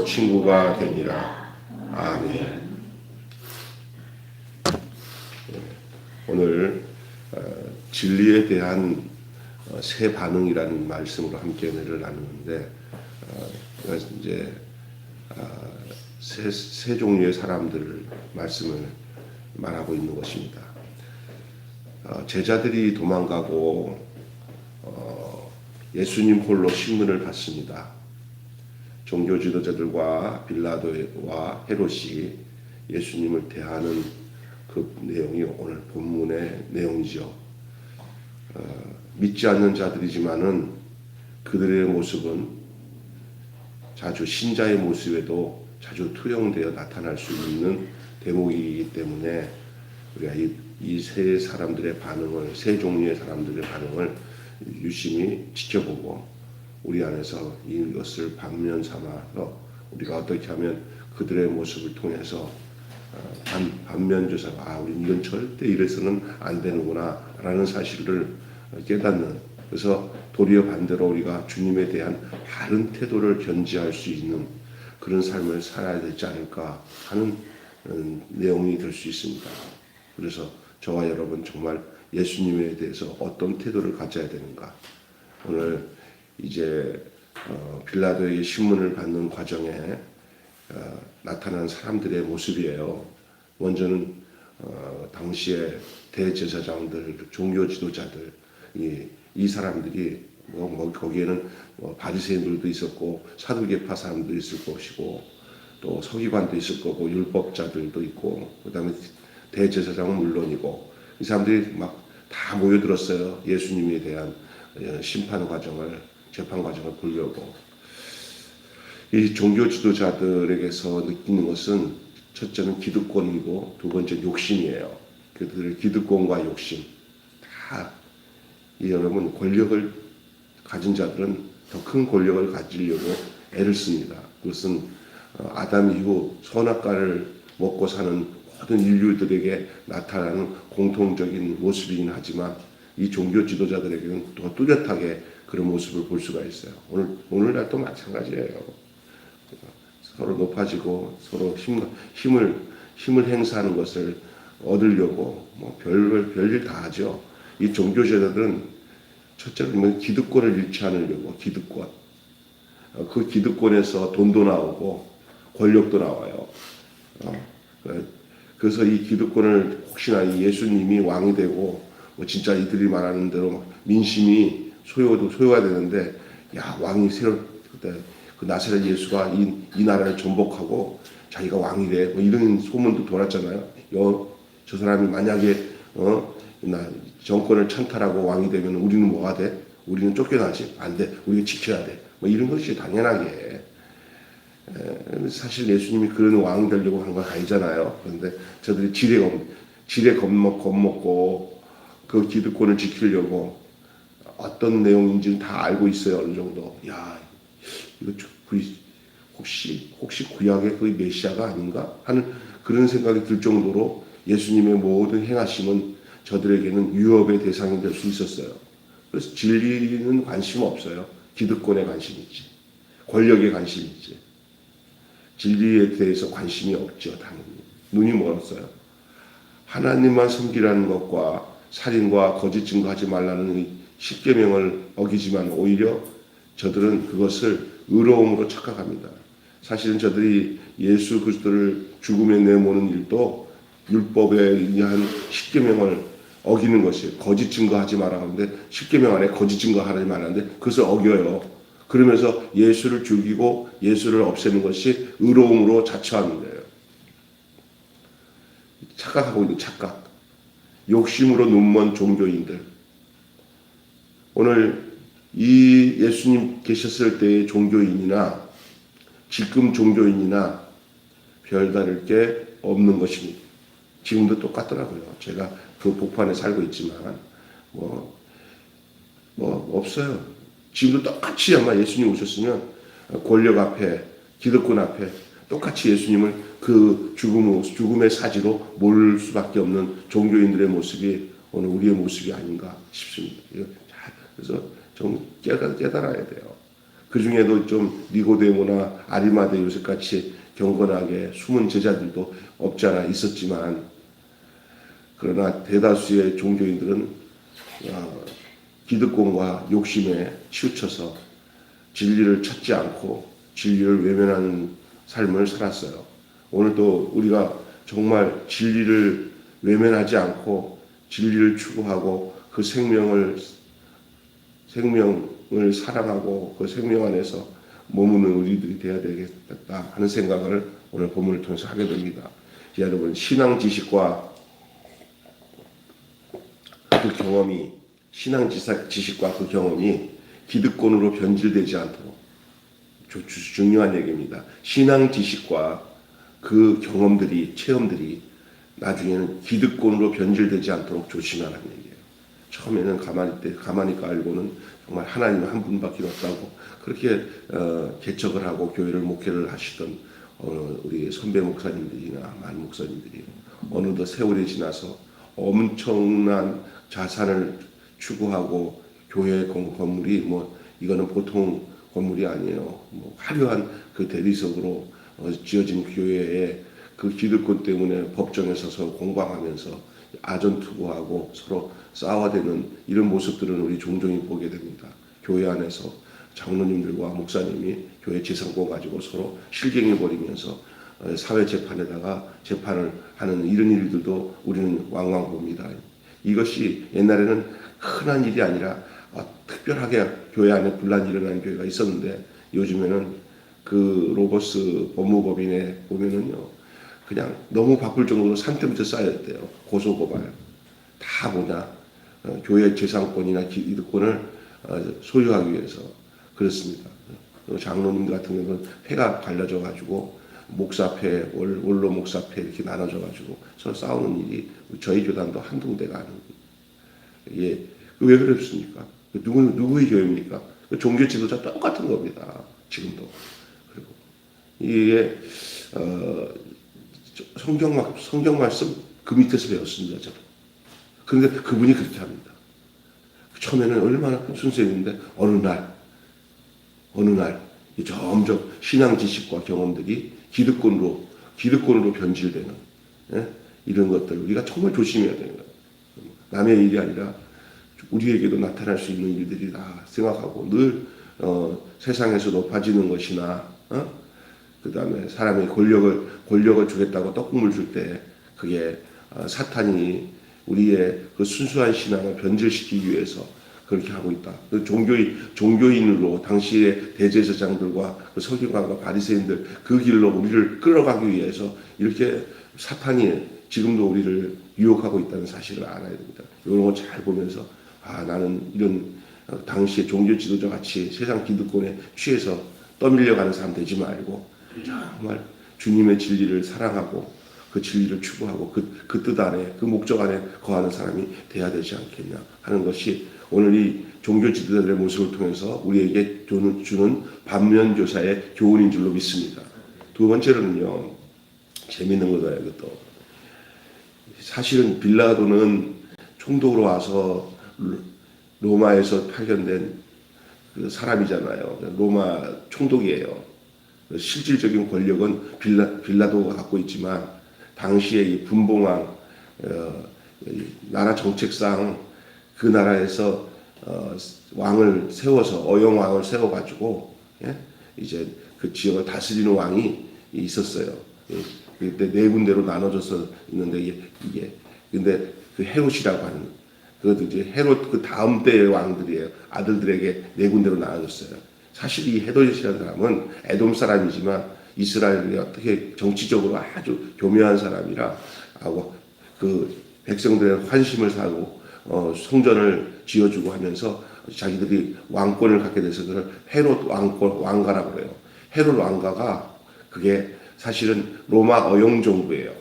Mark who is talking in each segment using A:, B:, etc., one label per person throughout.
A: 너로 친구가 되니라. 아멘. 오늘 진리에 대한 새 반응이라는 말씀으로 함께 은혜를 나누는데, 이제 세 종류의 사람들 말씀을 말하고 있는 것입니다. 제자들이 도망가고 예수님 홀로 신문을 받습니다. 종교 지도자들과 빌라도와 헤롯이 예수님을 대하는 그 내용이 오늘 본문의 내용이죠. 믿지 않는 자들이지만은 그들의 모습은 자주 신자의 모습에도 자주 투영되어 나타날 수 있는 대목이기 때문에 우리가 이 세 사람들의 반응을, 세 종류의 사람들의 반응을 유심히 지켜보고 우리 안에서 이것을 반면 삼아서 우리가 어떻게 하면 그들의 모습을 통해서 반면교사가 우리 이건 절대 이래서는 안 되는구나 라는 사실을 깨닫는, 그래서 도리어 반대로 우리가 주님에 대한 바른 태도를 견지할 수 있는 그런 삶을 살아야 되지 않을까 하는 내용이 될 수 있습니다. 그래서 저와 여러분 정말 예수님에 대해서 어떤 태도를 가져야 되는가, 오늘 이제 빌라도에게 신문을 받는 과정에 나타난 사람들의 모습이에요. 먼저는 당시에 대제사장들, 종교 지도자들, 이 사람들이 거기에는 바리새인들도 있었고 사두개파 사람도 있을 것이고 또 서기관도 있을 거고 율법자들도 있고 그다음에 대제사장은 물론이고 이 사람들이 막 다 모여들었어요. 예수님에 대한 심판 과정을, 재판 과정을 보려고. 이 종교 지도자들에게서 느끼는 것은 첫째는 기득권이고 두 번째 욕심이에요. 그들의 기득권과 욕심, 다 여러분 권력을 가진 자들은 더 큰 권력을 가지려고 애를 씁니다. 그것은 아담 이후 선악과를 먹고 사는 모든 인류들에게 나타나는 공통적인 모습이긴 하지만 이 종교 지도자들에게는 더 뚜렷하게 그런 모습을 볼 수가 있어요. 오늘날도 마찬가지예요. 서로 높아지고 서로 힘을 행사하는 것을 얻으려고 별일 다 하죠. 이 종교 지도자들은 첫째로 기득권을 잃지 않으려고, 기득권. 그 기득권에서 돈도 나오고 권력도 나와요. 그래서 이 기득권을 혹시나 예수님이 왕이 되고 진짜 이들이 말하는 대로 민심이 소요가 되는데, 야, 왕이 그 나사렛 예수가 이 나라를 전복하고 자기가 왕이 돼, 이런 소문도 돌았잖아요. 저 사람이 만약에 정권을 찬탈하고 왕이 되면 우리는 뭐가 돼? 우리는 쫓겨나지? 안 돼. 우리가 지켜야 돼. 이런 것이 당연하게. 사실 예수님이 그런 왕이 되려고 한 건 아니잖아요. 그런데 저들이 지레 겁먹고 그 기득권을 지키려고 어떤 내용인지는 다 알고 있어요. 어느 정도. 야, 이거 혹시 구약의 그 메시아가 아닌가 하는 그런 생각이 들 정도로 예수님의 모든 행하심은 저들에게는 유업의 대상이 될 수 있었어요. 그래서 진리는 관심 없어요. 기득권에 관심이 있지, 권력에 관심이 있지. 진리에 대해서 관심이 없죠. 당연히 눈이 멀었어요. 하나님만 섬기라는 것과 살인과 거짓 증거하지 말라는 십계명을 어기지만 오히려 저들은 그것을 의로움으로 착각합니다. 사실은 저들이 예수 그리스도를 죽음에 내모는 일도 율법에 의한 십계명을 어기는 것이에요. 거짓 증거하지 말라 하는데 십계명 안에 거짓 증거하지 말라는데 그것을 어겨요. 그러면서 예수를 죽이고 예수를 없애는 것이 의로움으로 자처하는 거예요. 착각하고 있는 착각. 욕심으로 눈먼 종교인들. 오늘 이 예수님 계셨을 때의 종교인이나 지금 종교인이나 별다를 게 없는 것입니다. 지금도 똑같더라고요. 제가 그 복판에 살고 있지만 없어요. 지금도 똑같이 아마 예수님 오셨으면 권력 앞에, 기득권 앞에 똑같이 예수님을 그 죽음의 사지로 몰 수밖에 없는 종교인들의 모습이 오늘 우리의 모습이 아닌가 싶습니다. 그래서 좀 깨달아야 돼요. 그 중에도 좀 니고데모나 아리마대 요셉같이 경건하게 숨은 제자들도 없지 않아 있었지만, 그러나 대다수의 종교인들은 기득권과 욕심에 치우쳐서 진리를 찾지 않고 진리를 외면하는 삶을 살았어요. 오늘도 우리가 정말 진리를 외면하지 않고 진리를 추구하고 그 생명을 사랑하고 그 생명 안에서 머무는 우리들이 되어야 되겠다 하는 생각을 오늘 본문을 통해서 하게 됩니다. 여러분, 신앙 지식과 그 경험이 기득권으로 변질되지 않도록 중요한 얘기입니다. 신앙 지식과 그 체험들이 나중에는 기득권으로 변질되지 않도록 조심하라는 얘기예요. 처음에는 가만히 알고는 정말 하나님 한 분밖에 없다고 그렇게 개척을 하고 교회를 목회를 하시던 우리 선배 목사님들이나 많은 목사님들이 어느덧 세월이 지나서 엄청난 자산을 추구하고 교회 건물이 이거는 보통 건물이 아니에요. 화려한 그 대리석으로 지어진 교회에 그 기득권 때문에 법정에 서서 공방하면서 아전투고하고 서로 싸워대는 이런 모습들은 우리 종종 보게 됩니다. 교회 안에서 장로님들과 목사님이 교회 재산권 가지고 서로 실갱이 벌이면서 사회 재판에다가 재판을 하는 이런 일들도 우리는 왕왕 봅니다. 이것이 옛날에는 흔한 일이 아니라 특별하게 교회 안에 분란이 일어나는 교회가 있었는데, 요즘에는 그 로버스 법무법인에 보면은요, 그냥 너무 바쁠 정도로 산더미터 쌓였대요. 고소고발. 다 교회 재산권이나 기득권을 소유하기 위해서 그렇습니다. 장로님 같은 경우는 회가 갈라져 가지고 목사패, 원로 목사패 이렇게 나눠져 가지고 서로 싸우는 일이 저희 교단도 한두 군데가 아닙니다. 예, 왜 그렇습니까? 누구의 교회입니까? 종교 지도자 똑같은 겁니다. 지금도. 그리고 이게 성경 말씀 그 밑에서 배웠습니다. 저는. 그런데 그분이 그렇게 합니다. 처음에는 얼마나 순수했는데 어느 날 점점 신앙 지식과 경험들이 기득권으로 변질되는 이런 것들 우리가 정말 조심해야 되는 거예요. 남의 일이 아니라 우리에게도 나타날 수 있는 일들이다 생각하고 늘 세상에서 높아지는 것이나 그 다음에 사람의 권력을 주겠다고 떡국물 줄 때 그게 사탄이 우리의 그 순수한 신앙을 변질시키기 위해서 그렇게 하고 있다. 그 종교인으로 당시의 대제사장들과 그 서기관과 바리새인들 그 길로 우리를 끌어가기 위해서 이렇게 사탄이 지금도 우리를 유혹하고 있다는 사실을 알아야 됩니다. 이런 거 잘 보면서 나는 이런 당시의 종교 지도자 같이 세상 기득권에 취해서 떠밀려가는 사람 되지 말고 정말 주님의 진리를 사랑하고 그 진리를 추구하고 그 뜻 안에 그 목적 안에 거하는 사람이 돼야 되지 않겠냐 하는 것이 오늘 이 종교 지도자들의 모습을 통해서 우리에게 주는 반면교사의 교훈인 줄로 믿습니다. 두 번째로는요, 재미있는 거다 이것도. 사실은 빌라도는 총독으로 와서 로마에서 파견된 그 사람이잖아요. 로마 총독이에요. 실질적인 권력은 빌라도가 갖고 있지만 당시에 이 분봉왕 나라 정책상 그 나라에서 왕을 세워서 어영왕을 세워가지고 이제 그 지역을 다스리는 왕이 있었어요. 그때 네 군데로 나눠져서 있는데 이게 근데 그 헤롯이라고 하는 그것도 이제 헤롯 그 다음 때의 왕들이에요. 아들들에게 네 군데로 나눠졌어요. 사실 이 헤롯이라는 사람은 에돔 사람이지만 이스라엘이 어떻게 정치적으로 아주 교묘한 사람이라 하고 그 백성들의 환심을 사고 성전을 지어주고 하면서 자기들이 왕권을 갖게 돼서 그걸 헤롯 왕가라고 그래요. 헤롯 왕가가 그게 사실은 로마 어영 정부예요.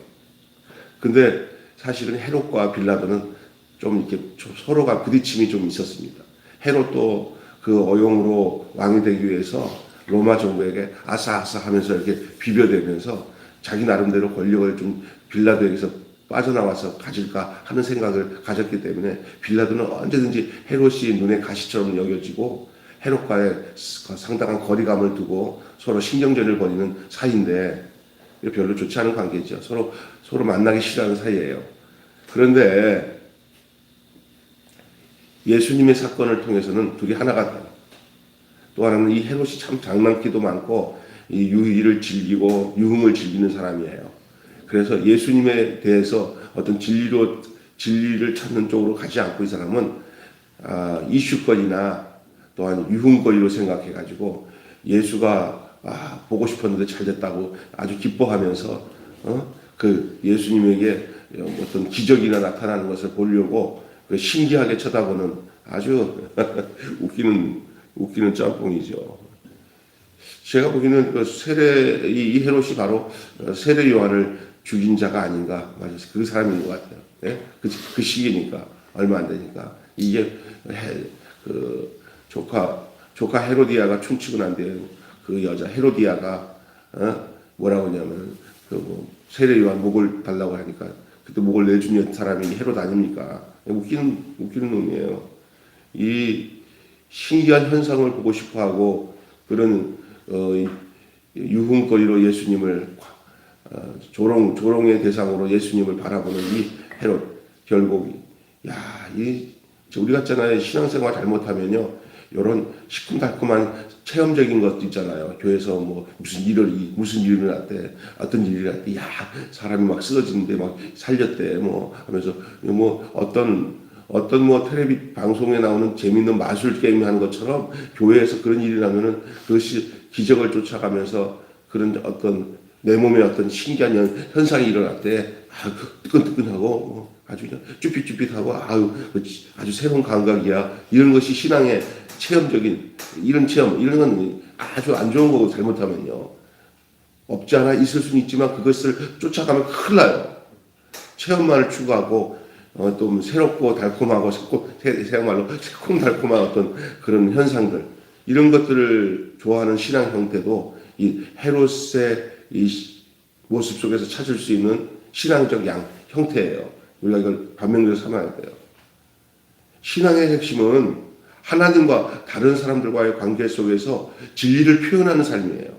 A: 근데 사실은 헤롯과 빌라도는 좀 이렇게 서로가 부딪힘이 좀 있었습니다. 헤롯도 그 어용으로 왕이 되기 위해서 로마 정부에게 아싸아싸 하면서 이렇게 비벼대면서 자기 나름대로 권력을 좀 빌라도에게서 빠져나와서 가질까 하는 생각을 가졌기 때문에 빌라도는 언제든지 헤롯이 눈에 가시처럼 여겨지고 헤롯과의 상당한 거리감을 두고 서로 신경전을 벌이는 사이인데 별로 좋지 않은 관계죠. 서로 만나기 싫어하는 사이예요. 그런데 예수님의 사건을 통해서는 둘이 하나가 돼요. 또 하나는 이 헤롯이 참 장난기도 많고 이 유희를 즐기고 유흥을 즐기는 사람이에요. 그래서 예수님에 대해서 어떤 진리를 찾는 쪽으로 가지 않고 이 사람은 이슈거리나 또한 유흥거리로 생각해가지고 예수가 보고 싶었는데 잘 됐다고 아주 기뻐하면서 그 예수님에게 어떤 기적이나 나타나는 것을 보려고 신기하게 쳐다보는 아주 웃기는 짬뽕이죠. 제가 보기에는 이 헤롯이 바로 세례 요한을 죽인 자가 아닌가, 맞아요. 그 사람인 것 같아요. 네? 그 시기니까 얼마 안 되니까 이게 조카 헤로디아가 춤추고 난 뒤에 그 여자 헤로디아가 뭐라고 하냐면 세례 요한 목을 달라고 하니까 그때 목을 내준 사람이 헤롯 아닙니까? 웃기는 놈이에요. 이 신기한 현상을 보고 싶어하고 그런 유흥거리로 예수님을 조롱의 대상으로 예수님을 바라보는 이 헤롯 결국 우리 같잖아요. 신앙생활 잘못하면요 이런 시큼달콤한 체험적인 것도 있잖아요. 교회에서 뭐 무슨 일이 일어났대, 어떤 일이 일어났대, 사람이 막 쓰러지는데 막 살렸대, 뭐 하면서 뭐 어떤 뭐 텔레비 방송에 나오는 재밌는 마술 게임 하는 것처럼 교회에서 그런 일이 나면은 그것이 기적을 쫓아가면서 그런 어떤 내 몸에 어떤 신기한 현상이 일어났대. 뜨끈뜨끈하고 아주 그냥 쭈삣쭈삣하고 아주 새로운 감각이야. 이런 것이 신앙의 체험적인 이런 체험, 이런 건 아주 안 좋은 거고 잘못하면요. 없지 않아 있을 수는 있지만 그것을 쫓아가면 큰일 나요. 체험만을 추구하고 또 새롭고 달콤하고 새말로 새콤달콤한 어떤 그런 현상들 이런 것들을 좋아하는 신앙 형태도 이 헤롯의 이 모습 속에서 찾을 수 있는 신앙적 형태예요. 우리가 이걸 반면교사 삼아야 돼요. 신앙의 핵심은 하나님과 다른 사람들과의 관계 속에서 진리를 표현하는 삶이에요.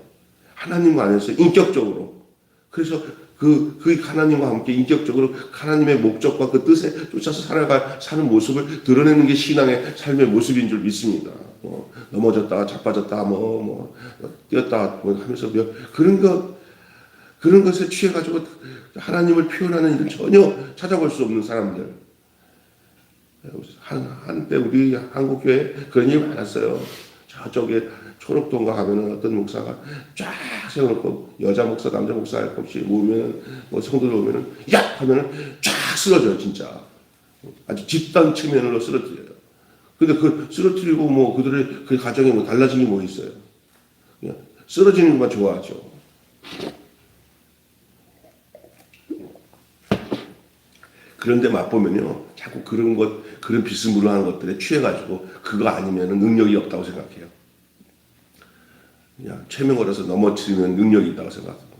A: 하나님과 안에서 인격적으로. 그래서 그 하나님과 함께 인격적으로 하나님의 목적과 그 뜻에 쫓아서 사는 모습을 드러내는 게 신앙의 삶의 모습인 줄 믿습니다. 넘어졌다가 자빠졌다가 뛰었다가 하면서 그런 것에 취해가지고 하나님을 표현하는 일은 전혀 찾아볼 수 없는 사람들. 한때 우리 한국교회 그런 일이 많았어요. 저쪽에 초록동가 가면은 어떤 목사가 쫙 세워놓고 여자 목사, 남자 목사 할 것 없이 모으면 성도들 오면은 하면은 쫙 쓰러져요, 진짜. 아주 집단 측면으로 쓰러뜨려요. 근데 그 쓰러뜨리고 그들의 그 가정에 달라진 게 뭐 있어요? 그냥 쓰러지는 것만 좋아하죠. 그런데 맛보면요, 자꾸 그런 비스무리한 것들에 취해가지고 그거 아니면 능력이 없다고 생각해요. 그냥 최면 걸어서 넘어뜨리면 능력이 있다고 생각합니다.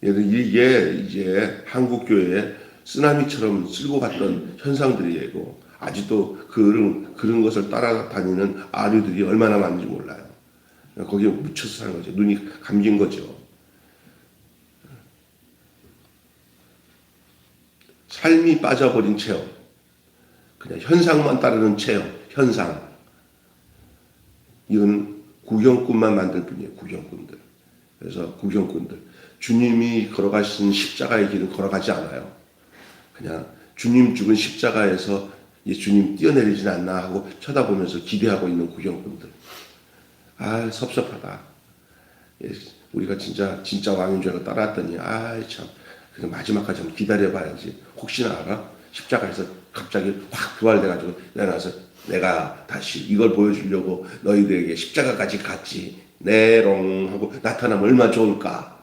A: 이게 이제 한국 교회에 쓰나미처럼 쓸고 갔던 현상들이고 아직도 그런 것을 따라다니는 아류들이 얼마나 많은지 몰라요. 거기에 묻혀서 사는 거죠. 눈이 감긴 거죠. 삶이 빠져버린 체험. 그냥 현상만 따르는 체험, 현상. 이건 구경꾼만 만들 뿐이에요, 구경꾼들. 그래서 구경꾼들. 주님이 걸어가신 십자가의 길은 걸어가지 않아요. 그냥 주님 죽은 십자가에서 주님 뛰어내리진 않나 하고 쳐다보면서 기대하고 있는 구경꾼들. 섭섭하다. 우리가 진짜 왕인 줄 알고 따라왔더니, 참. 그냥 마지막까지 한번 기다려봐야지. 혹시나 알아? 십자가에서 갑자기 확 부활돼가지고 내려와서 내가 다시 이걸 보여주려고 너희들에게 십자가까지 갔지. 네롱 하고 나타나면 얼마나 좋을까.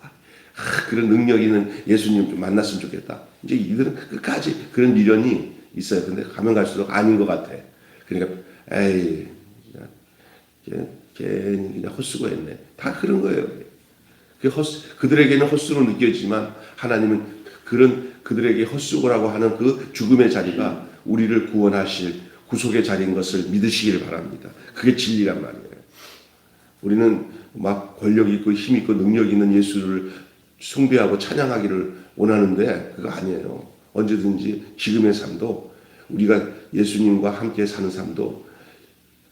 A: 그런 능력 있는 예수님 좀 만났으면 좋겠다. 이제 이들은 끝까지 그런 미련이 있어요. 근데 가면 갈수록 아닌 것 같아. 그러니까 괜히 그냥 헛수고했네. 다 그런 거예요. 그들에게는 헛수로 느껴지지만 하나님은 그들에게 헛수고라고 하는 그 죽음의 자리가 우리를 구원하실 구속의 자리인 것을 믿으시기를 바랍니다. 그게 진리란 말이에요. 우리는 막 권력 있고 힘 있고 능력 있는 예수를 숭배하고 찬양하기를 원하는데 그거 아니에요. 언제든지 지금의 삶도 우리가 예수님과 함께 사는 삶도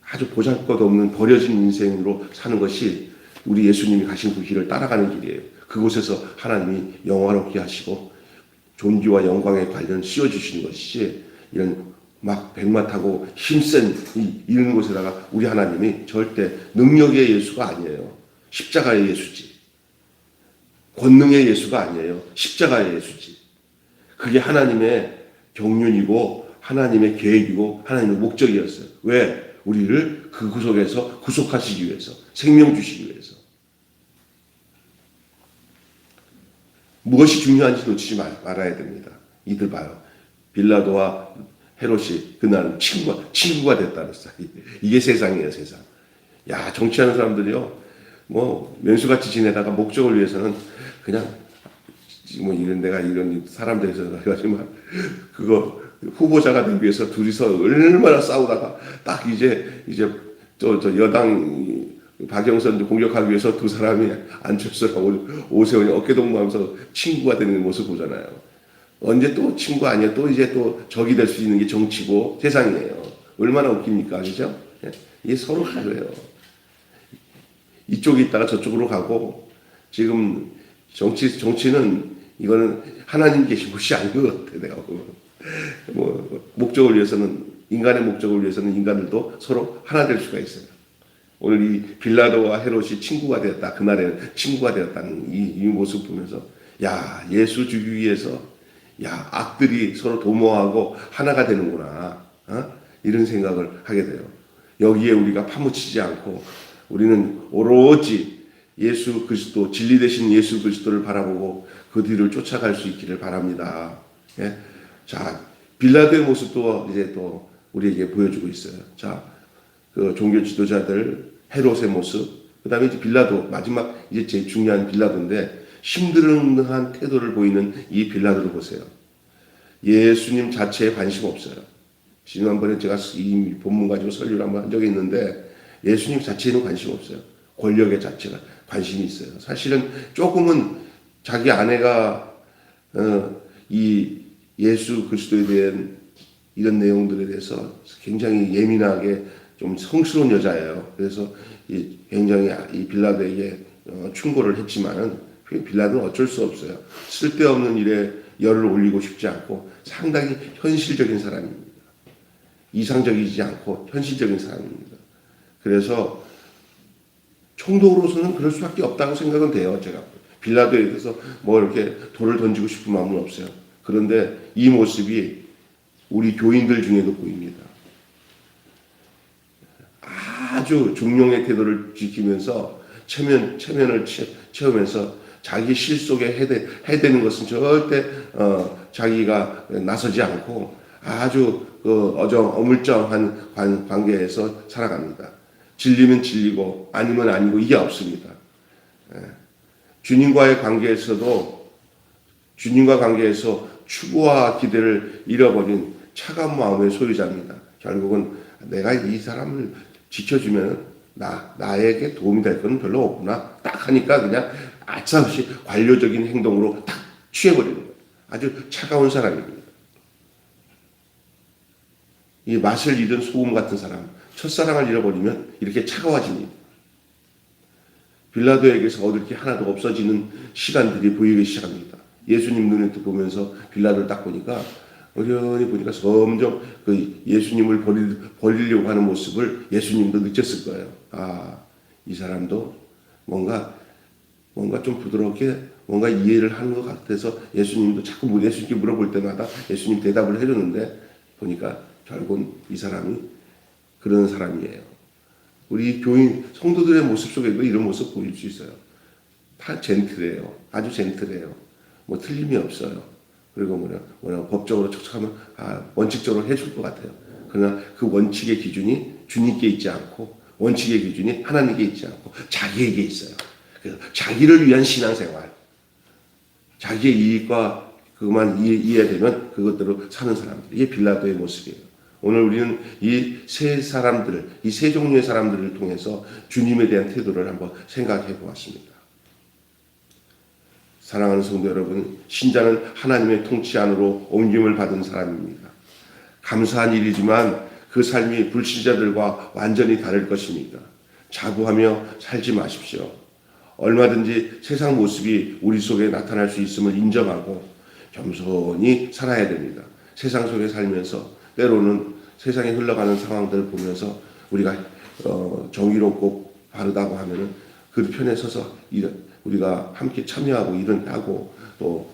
A: 아주 보잘것없는 버려진 인생으로 사는 것이 우리 예수님이 가신 그 길을 따라가는 길이에요. 그곳에서 하나님이 영화롭게 하시고 존귀와 영광의 관련 씌워주시는 것이지 이런 막 백마 타고 힘센 이런 곳에다가 우리 하나님이 절대 능력의 예수가 아니에요. 십자가의 예수지. 권능의 예수가 아니에요. 십자가의 예수지. 그게 하나님의 경륜이고 하나님의 계획이고 하나님의 목적이었어요. 왜? 우리를 그 구속에서 구속하시기 위해서, 생명 주시기 위해서. 무엇이 중요한지 놓치지 말아야 됩니다. 이들 봐요. 빌라도와 헤롯이 그날 친구가 됐다 그랬어요. 이게 세상이에요, 세상. 야, 정치하는 사람들이요. 뭐 면수같이 지내다가 목적을 위해서는 그냥 뭐 이런 내가 이런 사람들에서 해가지만 그거 후보자가 되기 위해서 둘이서 얼마나 싸우다가 딱 이제 저 여당 박영선 공격하기 위해서 두 사람이 안철수랑 오세훈이 어깨동무하면서 친구가 되는 모습 보잖아요. 언제 또 친구 아니야? 또 이제 또 적이 될 수 있는 게 정치고 세상이에요. 얼마나 웃깁니까, 그죠? 이게 서로 다르요. 이쪽에 있다가 저쪽으로 가고 지금 정치는 이거는 하나님 계신 곳이 아닌 것 같아, 내가 보면. 뭐 목적을 위해서는 인간의 목적을 위해서는 인간들도 서로 하나 될 수가 있어요. 오늘 이 빌라도와 헤롯이 친구가 되었다. 그날에는 친구가 되었다는 이 모습 보면서 야, 예수 주기 위해서 야, 악들이 서로 도모하고 하나가 되는구나. 이런 생각을 하게 돼요. 여기에 우리가 파묻히지 않고 우리는 오로지 예수 그리스도, 진리 되신 예수 그리스도를 바라보고 그 뒤를 쫓아갈 수 있기를 바랍니다. 예? 자, 빌라도의 모습도 이제 또 우리에게 보여주고 있어요. 자, 그 종교 지도자들, 헤롯의 모습, 그 다음에 이제 빌라도, 마지막 이제 제일 중요한 빌라도인데, 힘들어한 태도를 보이는 이 빌라도를 보세요. 예수님 자체에 관심 없어요. 지난번에 제가 이 본문 가지고 설교를 한번 한 적이 있는데, 예수님 자체에는 관심 없어요. 권력의 자체가 관심이 있어요. 사실은 조금은 자기 아내가 이 예수 그리스도에 대한 이런 내용들에 대해서 굉장히 예민하게 좀 성스러운 여자예요. 그래서 굉장히 이 빌라도에게 충고를 했지만은 빌라도는 어쩔 수 없어요. 쓸데없는 일에 열을 올리고 싶지 않고 상당히 현실적인 사람입니다. 이상적이지 않고 현실적인 사람입니다. 그래서 총독으로서는 그럴 수밖에 없다고 생각은 돼요. 제가 빌라도에 대해서 뭐 이렇게 돌을 던지고 싶은 마음은 없어요. 그런데 이 모습이 우리 교인들 중에도 보입니다. 아주 중용의 태도를 지키면서 체면을 채우면서 자기 실속에 해대는 것은 절대 자기가 나서지 않고 아주 어물쩡한 관계에서 살아갑니다. 진리면 진리고 아니면 아니고 이게 없습니다. 주님과 관계에서 추구와 기대를 잃어버린 차가운 마음의 소유자입니다. 결국은 내가 이 사람을 지켜주면 나에게 도움이 될 건 별로 없구나. 딱 하니까 그냥 아싸없이 관료적인 행동으로 딱 취해버리는 거예요. 아주 차가운 사람입니다. 이 맛을 잃은 소금 같은 사람, 첫사랑을 잃어버리면 이렇게 차가워집니다. 빌라도에게서 얻을 게 하나도 없어지는 시간들이 보이기 시작합니다. 예수님 눈에 보면서 빌라도를 딱 보니까 어련히 보니까 점점 그 예수님을 버리려고 하는 모습을 예수님도 느꼈을 거예요. 아, 이 사람도 뭔가 좀 부드럽게 뭔가 이해를 하는 것 같아서 예수님도 자꾸 예수님께 물어볼 때마다 예수님 대답을 해주는데 보니까 결국은 이 사람이 그런 사람이에요. 우리 교인 성도들의 모습 속에도 이런 모습 보일 수 있어요. 다 젠틀해요. 아주 젠틀해요. 뭐 틀림이 없어요. 그리고 뭐냐 법적으로 척척하면 원칙적으로 해줄 것 같아요. 그러나 그 원칙의 기준이 주님께 있지 않고 원칙의 기준이 하나님께 있지 않고 자기에게 있어요. 그래서 자기를 위한 신앙생활, 자기의 이익과 그것만 이해되면 그것대로 사는 사람들. 이게 빌라도의 모습이에요. 오늘 우리는 이 세 종류의 사람들을 통해서 주님에 대한 태도를 한번 생각해 보았습니다. 사랑하는 성도 여러분, 신자는 하나님의 통치 안으로 옮김을 받은 사람입니다. 감사한 일이지만 그 삶이 불신자들과 완전히 다를 것입니다. 자부하며 살지 마십시오. 얼마든지 세상 모습이 우리 속에 나타날 수 있음을 인정하고 겸손히 살아야 됩니다. 세상 속에 살면서 때로는 세상에 흘러가는 상황들을 보면서 우리가 정의롭고 바르다고 하면은 그 편에 서서 우리가 함께 참여하고 일하고 또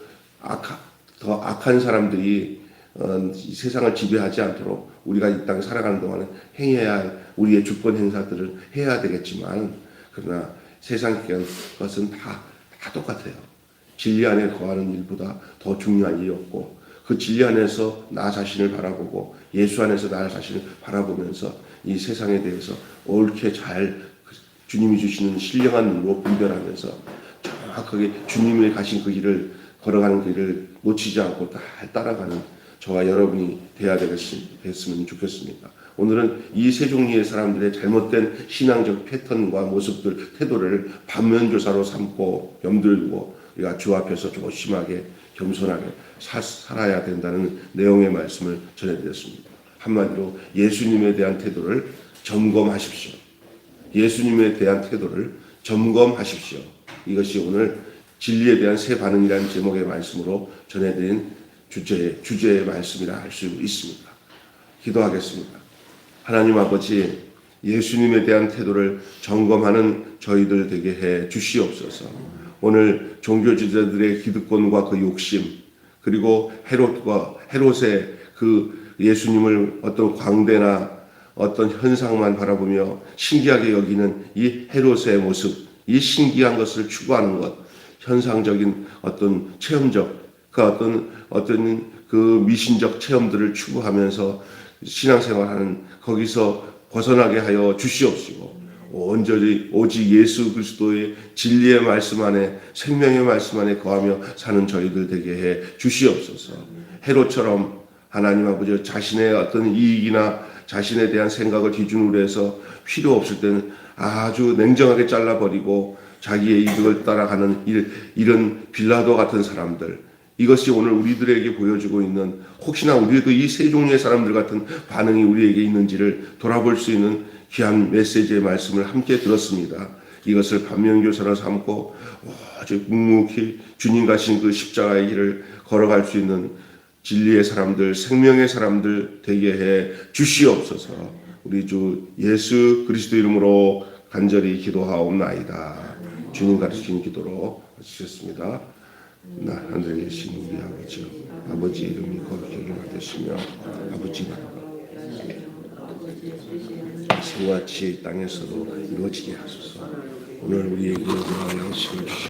A: 더 악한 사람들이 이 세상을 지배하지 않도록 우리가 이 땅에 살아가는 동안은 행해야 할 우리의 주권 행사들을 해야 되겠지만, 그러나 세상 것은 다 똑같아요. 진리 안에 거하는 일보다 더 중요한 일이 없고, 그 진리 안에서 나 자신을 바라보고 예수 안에서 나 자신을 바라보면서 이 세상에 대해서 옳게 잘 주님이 주시는 신령한 눈으로 분별하면서 정확하게 주님이 가신 그 길을 걸어가는 길을 놓치지 않고 잘 따라가는 저와 여러분이 되어야 됐으면 좋겠습니다. 오늘은 이 세 종류의 사람들의 잘못된 신앙적 패턴과 모습들, 태도를 반면교사로 삼고 염두에 두고 우리가 주 앞에서 조심하게 겸손하게 살아야 된다는 내용의 말씀을 전해드렸습니다. 한마디로 예수님에 대한 태도를 점검하십시오. 예수님에 대한 태도를 점검하십시오. 이것이 오늘 진리에 대한 새 반응이라는 제목의 말씀으로 전해드린 주제의 말씀이라 할 수 있습니다. 기도하겠습니다. 하나님 아버지, 예수님에 대한 태도를 점검하는 저희들 되게 해 주시옵소서. 오늘 종교 지도자들의 기득권과 그 욕심, 그리고 헤롯의 그 예수님을 어떤 광대나 어떤 현상만 바라보며 신기하게 여기는 이 헤롯의 모습, 이 신기한 것을 추구하는 것, 현상적인 어떤 체험적, 어떤 그 미신적 체험들을 추구하면서 신앙생활하는 거기서 벗어나게 하여 주시옵시고, 온전히 오직 예수 그리스도의 진리의 말씀 안에, 생명의 말씀 안에 거하며 사는 저희들 되게 해 주시옵소서. 헤롯처럼 하나님 아버지 자신의 어떤 이익이나 자신에 대한 생각을 기준으로 해서 필요 없을 때는 아주 냉정하게 잘라버리고 자기의 이득을 따라가는 이런 빌라도 같은 사람들, 이것이 오늘 우리들에게 보여주고 있는, 혹시나 우리도 이 세 종류의 사람들 같은 반응이 우리에게 있는지를 돌아볼 수 있는 귀한 메시지의 말씀을 함께 들었습니다. 이것을 반면교사로 삼고 아주 묵묵히 주님 가신 그 십자가의 길을 걸어갈 수 있는 진리의 사람들, 생명의 사람들 되게 해 주시옵소서. 우리 주 예수 그리스도 이름으로 간절히 기도하옵나이다. 주님 가르치신 기도로 하셨습니다. 나 하늘에 계신 우리 아버지 이름이 거룩하게 받으시며 아버지 나라가 생과 같이 땅에서도 이루어지게 하소서. 오늘 우리에게 일용할 양식을 주시옵소서.